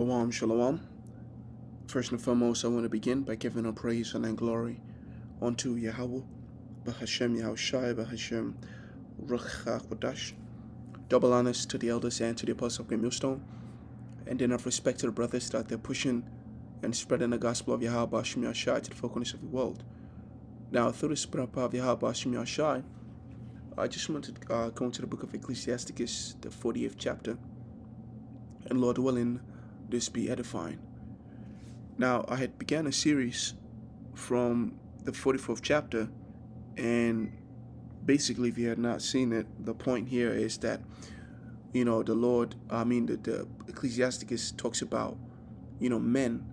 Shalom, shalom. First and foremost, I want to begin by giving a praise and glory unto Yahweh, Bahashem Yahushai, Bahashem Ruach HaKodesh. Double honors to the elders and to the apostles of Great Millstone, and then of respect to the brothers that they're pushing and spreading the gospel of Yahweh Bahashem Yahushai to the four corners of the world. Now, through the spirit and power of Yahweh Bahashem Yahushai, I just want to go into the book of Ecclesiasticus, the 48th chapter, and Lord willing, this be edifying. Now, I had began a series from the 44th chapter, and basically, if you had not seen it, the point here is that, the Ecclesiasticus talks about, men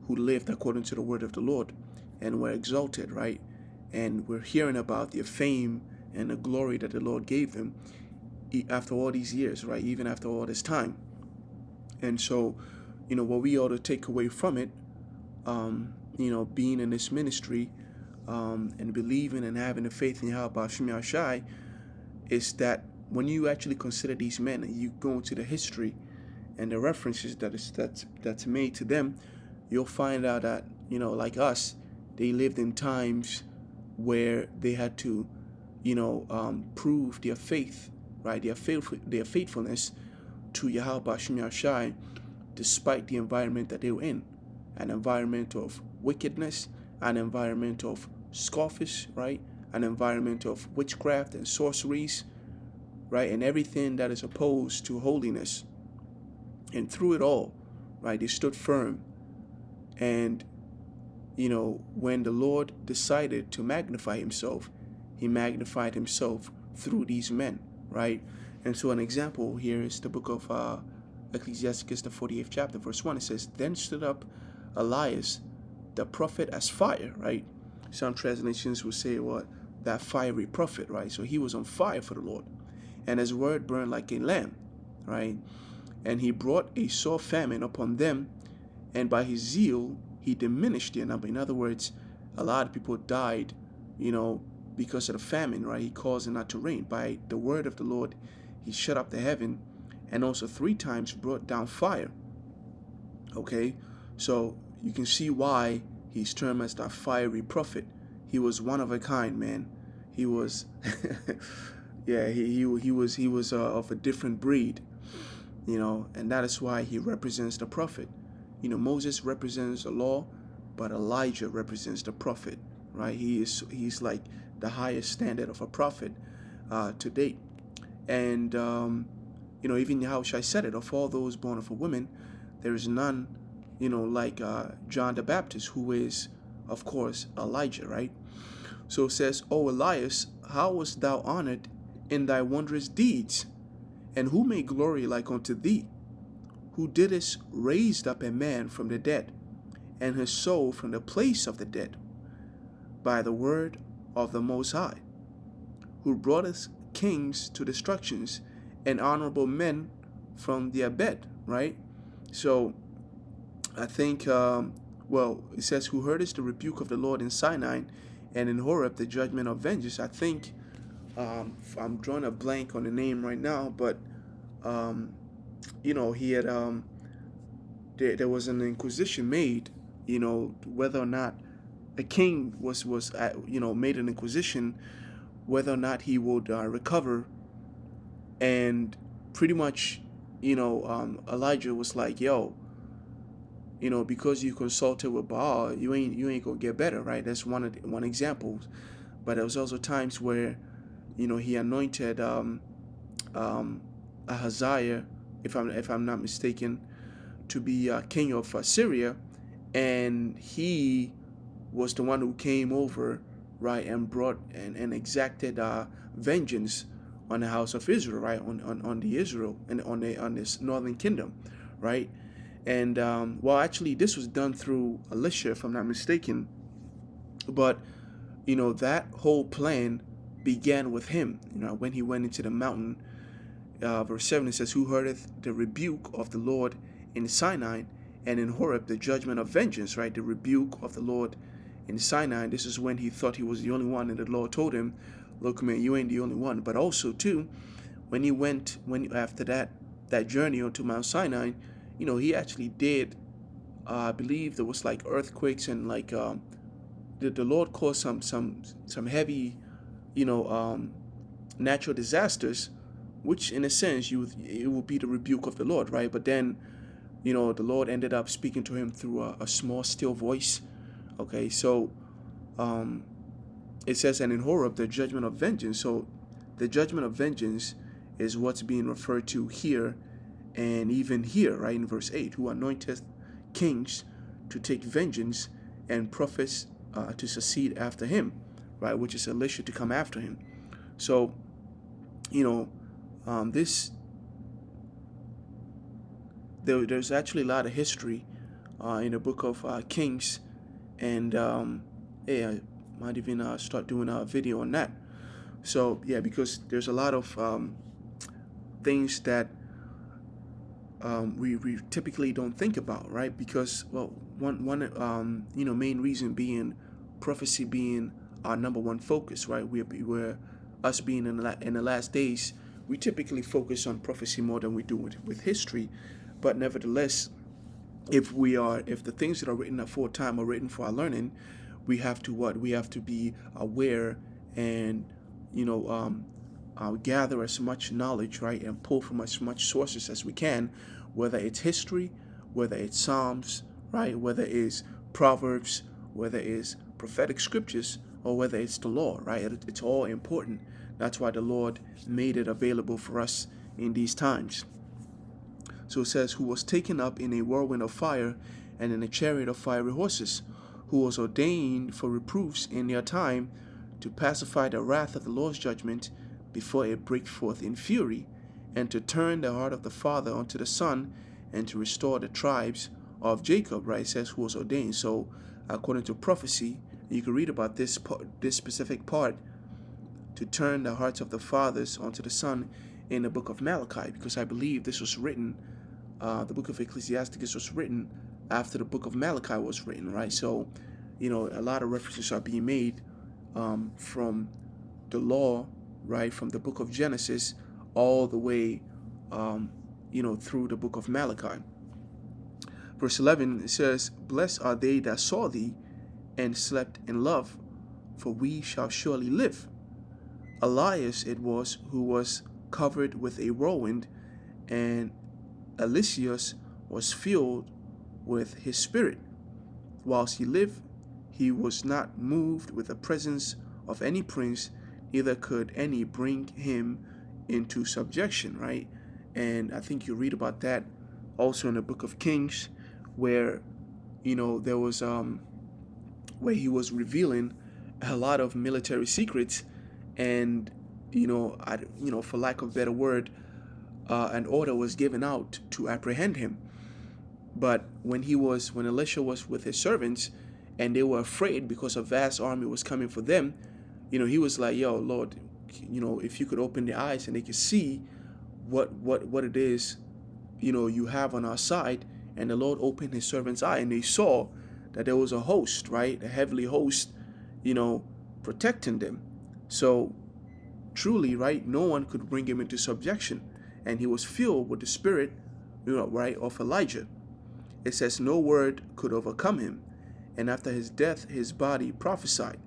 who lived according to the word of the Lord and were exalted, right? And we're hearing about their fame and the glory that the Lord gave them after all these years, right? Even after all this time. And so, what we ought to take away from it, being in this ministry, and believing and having the faith in Yahweh Bahashem Yahushai, is that when you actually consider these men and you go into the history and the references that's made to them, you'll find out that, like us, they lived in times where they had to, prove their faith, right? Their faithfulness to Yahweh Bahashem Yahushai, despite the environment that they were in. An environment of wickedness, an environment of scoffish, right? An environment of witchcraft and sorceries, right? And everything that is opposed to holiness. And through it all, right, they stood firm. And, when the Lord decided to magnify himself, he magnified himself through these men, right? And so an example here is the book of Ecclesiasticus, the 48th chapter, verse 1. It says, "Then stood up Elias, the prophet, as fire," right? Some translations will say, that fiery prophet, right? So he was on fire for the Lord. "And his word burned like a lamp," right? "And he brought a sore famine upon them, and by his zeal he diminished their number." In other words, a lot of people died, because of the famine, right? He caused it not to rain. By the word of the Lord, he shut up the heaven, and also 3 times brought down fire. Okay? So you can see why he's termed as the fiery prophet. He was one of a kind, man. He was, he was of a different breed, and that is why he represents the prophet. Moses represents the law, but Elijah represents the prophet, right? He's like the highest standard of a prophet to date. And, even Yahushua said it, of all those born of a woman, there is none, like John the Baptist, who is, of course, Elijah, right? So it says, "O Elias, how wast thou honored in thy wondrous deeds? And who may glory like unto thee? Who didst raise up a man from the dead, and his soul from the place of the dead, by the word of the Most High, who broughtest kings to destructions, and honorable men from their bed," right? So I think, it says, "Who heardest the rebuke of the Lord in Sinai, and in Horeb the judgment of vengeance." I think, I'm drawing a blank on the name right now, but, he had, there was an inquisition made, whether or not a king was made an inquisition, whether or not he would recover. And pretty much, Elijah was like, "Yo, because you consulted with Baal, you ain't gonna get better," right? That's one example. But there was also times where, he anointed Ahaziah, if I'm not mistaken, to be king of Syria, and he was the one who came over, right, and brought and exacted vengeance on the house of Israel, right, on the Israel and on this northern kingdom, right. And actually, this was done through Elisha, if I'm not mistaken. But that whole plan began with him. When he went into the mountain. Verse 7, it says, "Who heardeth the rebuke of the Lord in Sinai, and in Horeb the judgment of vengeance," right? The rebuke of the Lord in Sinai. This is when he thought he was the only one, and the Lord told him, "Look, man, you ain't the only one." But also too, when after that journey onto Mount Sinai, he actually did. I believe there was like earthquakes and like the Lord caused some heavy, you know, natural disasters, which in a sense it would be the rebuke of the Lord, right? But then, the Lord ended up speaking to him through a small still voice. Okay, so um, it says, and in Horeb the judgment of vengeance. So the judgment of vengeance is what's being referred to here, and even here, right, in verse 8, who anointeth kings to take vengeance, and prophets to succeed after him, right, which is Elisha to come after him. So, this there's actually a lot of history in the book of Kings, and yeah, I might even start doing a video on that. So yeah, because there's a lot of things that we typically don't think about, right? Because, well, one main reason being prophecy being our number one focus, right? We're us being in the last days, we typically focus on prophecy more than we do with history. But nevertheless, if the things that are written aforetime are written for our learning, we have to be aware and gather as much knowledge, right, and pull from as much sources as we can, whether it's history, whether it's Psalms, right, whether it's Proverbs, whether it's prophetic scriptures, or whether it's the law, right? It's all important. That's why the Lord made it available for us in these times. So it says, who was taken up in a whirlwind of fire and in a chariot of fiery horses, who was ordained for reproofs in their time, to pacify the wrath of the Lord's judgment before it break forth in fury, and to turn the heart of the father unto the son, and to restore the tribes of Jacob, right? It says who was ordained. So according to prophecy, you can read about this specific part, to turn the hearts of the fathers unto the son, in the book of Malachi, because I believe this was written, the book of Ecclesiasticus was written after the book of Malachi was written, right? So, a lot of references are being made from the law, right, from the book of Genesis all the way, through the book of Malachi. Verse 11, it says, blessed are they that saw thee and slept in love, for we shall surely live. Elias it was who was covered with a whirlwind, and Eliseus was filled with his spirit. Whilst he lived, he was not moved with the presence of any prince, neither could any bring him into subjection, right? And I think you read about that also in the book of Kings, where there was where he was revealing a lot of military secrets, and for lack of a better word, an order was given out to apprehend him. But when Elisha was with his servants, and they were afraid because a vast army was coming for them, he was like, yo, Lord, if you could open their eyes and they could see what it is, you have on our side. And the Lord opened his servant's eye, and they saw that there was a host, right? A heavenly host, protecting them. So truly, right, no one could bring him into subjection. And he was filled with the spirit, right, of Elijah. It says no word could overcome him. And after his death, his body prophesied.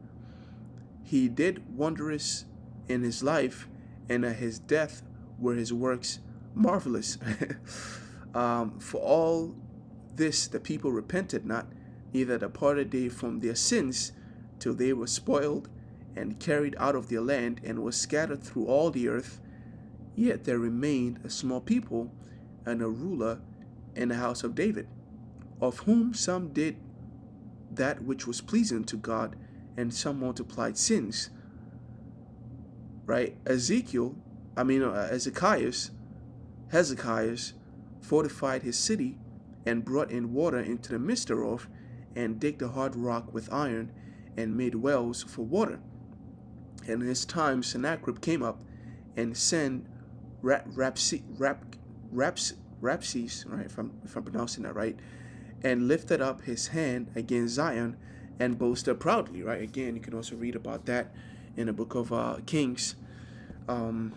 He did wondrous in his life, and at his death were his works marvelous. For all this the people repented not, neither departed they from their sins, till they were spoiled and carried out of their land, and were scattered through all the earth. Yet there remained a small people, and a ruler in the house of David, of whom some did that which was pleasing to God, and some multiplied sins. Right? Hezekiah fortified his city, and brought in water into the midst thereof, and digged a hard rock with iron, and made wells for water. And in his time Sennacherib came up, and sent Rapses, right, if I'm pronouncing that right, and lifted up his hand against Zion, and boasted proudly, right? Again, you can also read about that in the book of Kings. And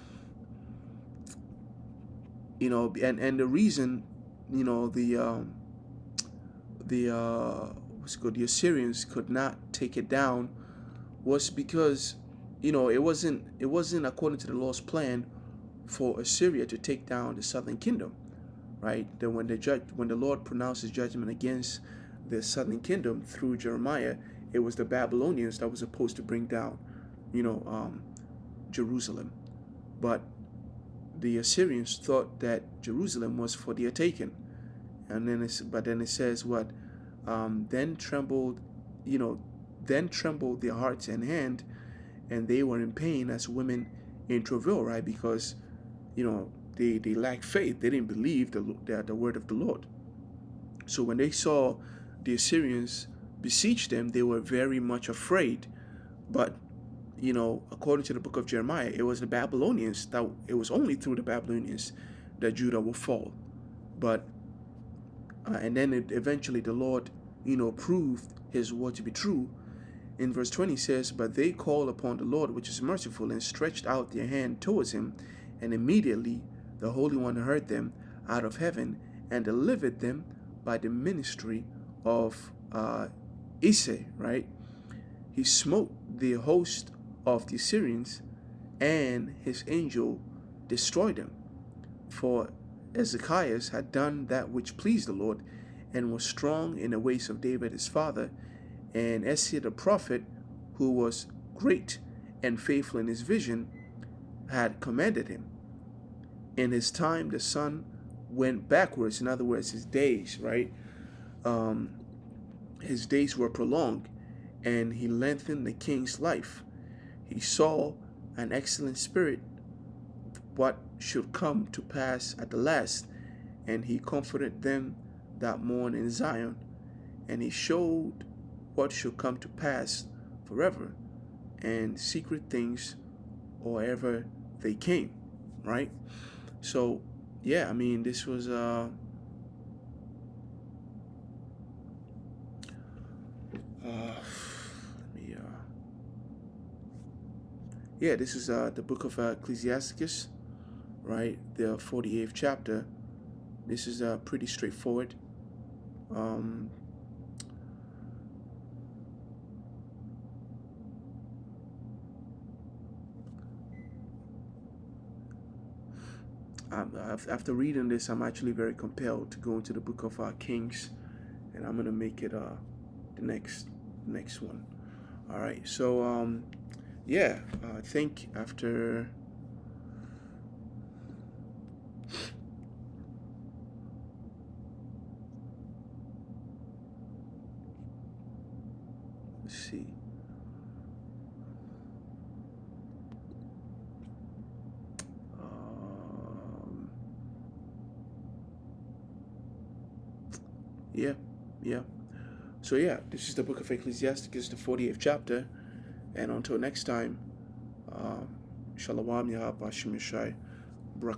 the reason the Assyrians could not take it down was because it wasn't according to the Lord's plan for Assyria to take down the southern kingdom, right? Then when the Lord pronounced his judgment against the southern kingdom through Jeremiah, it was the Babylonians that was supposed to bring down, Jerusalem. But the Assyrians thought that Jerusalem was for their taking, and then it says what? Then trembled, then trembled their hearts and hand, and they were in pain as women in travail, right? Because they lacked faith. They didn't believe the word of the Lord. So when they saw the Assyrians besiege them, they were very much afraid. But according to the book of Jeremiah, it was the Babylonians it was only through the Babylonians that Judah will fall. But and then eventually the Lord, proved his word to be true. In verse 20 says, "But they called upon the Lord, which is merciful, and stretched out their hand towards him, and immediately the Holy One heard them out of heaven, and delivered them by the ministry of Issei," right? He smote the host of the Assyrians, and his angel destroyed them. For Ezekias had done that which pleased the Lord, and was strong in the ways of David his father. And Esaiah the prophet, who was great and faithful in his vision, had commanded him. In his time, the sun went backwards. In other words, his days, right? His days were prolonged, and he lengthened the king's life. He saw an excellent spirit, what should come to pass at the last, and he comforted them that mourn in Zion, and he showed what should come to pass forever, and secret things or ever they came, right? So yeah, this was this is the book of Ecclesiasticus, right? The 48th chapter. This is pretty straightforward. After reading this, I'm actually very compelled to go into the book of Kings, and I'm gonna make it the next one. All right. So I think after let's see. Yeah. So this is the book of Ecclesiasticus, the 48th chapter. And until next time, Shalom Yahab Hashim Yeshai.